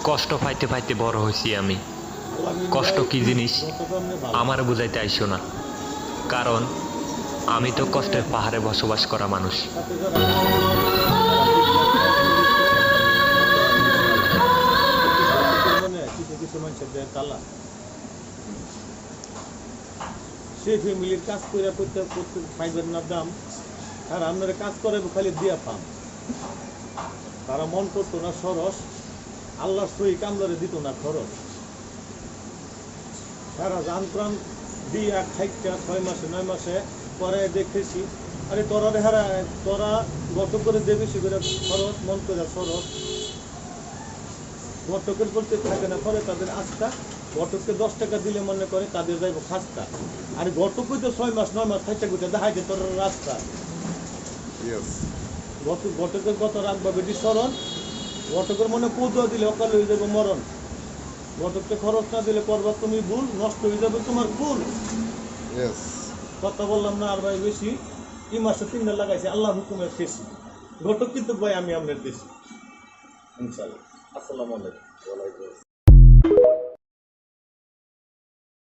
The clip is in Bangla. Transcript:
কষ্ট পাইতে পাইতে বড় হয়েছি আমি। কষ্ট কি জিনিস আমার বুঝাইতে আইসো না, কারণ আমি তো কষ্টের পাহাড়ে বসবাস করা মানুষ। সে ফ্যামিলির কাজ করে পাইবেন না দাম, আর আপনারা কাজ করে খালি দিয়া পান। তারা মন করতো না সরস, আল্লাহর সই কামলারে দিত না খরচ। সারা জান প্রাণ দিয়া খাইটা 6 মাসে 9 মাসে পরে দেখেছি, আরে তোরা গত করে দে বেশি করে খরচ, মন করে সরস। ঘটকের বলতে থাকে না, পরে তাদের আস্থা। ঘটককে 10 টাকা দিলে মনে করে তাদের যাইব খাস্তা, আর ঘটক তো 6 মাস 9 মাস খাইতে খুঁজে দেখাই যে তোর রাস্তা। ঘটকের কত রাখবা বেটি স্মরণ, ঘটকের মনে পৌঁছা দিলে অকাল হয়ে যাবে মরণ। ঘটককে খরচ না দিলে করবা তুমি ভুল, নষ্ট হয়ে যাবে তোমার ফুল। কথা বললাম না আর ভাই বেশি, কি মাসে 3 দিন লাগাইছে আল্লাহ হুকুমের শেষি। ঘটক কিন্তু ভাই আমি আপনার দেশি ইনশাআল্লাহ। আসসালামু আলাইকুম।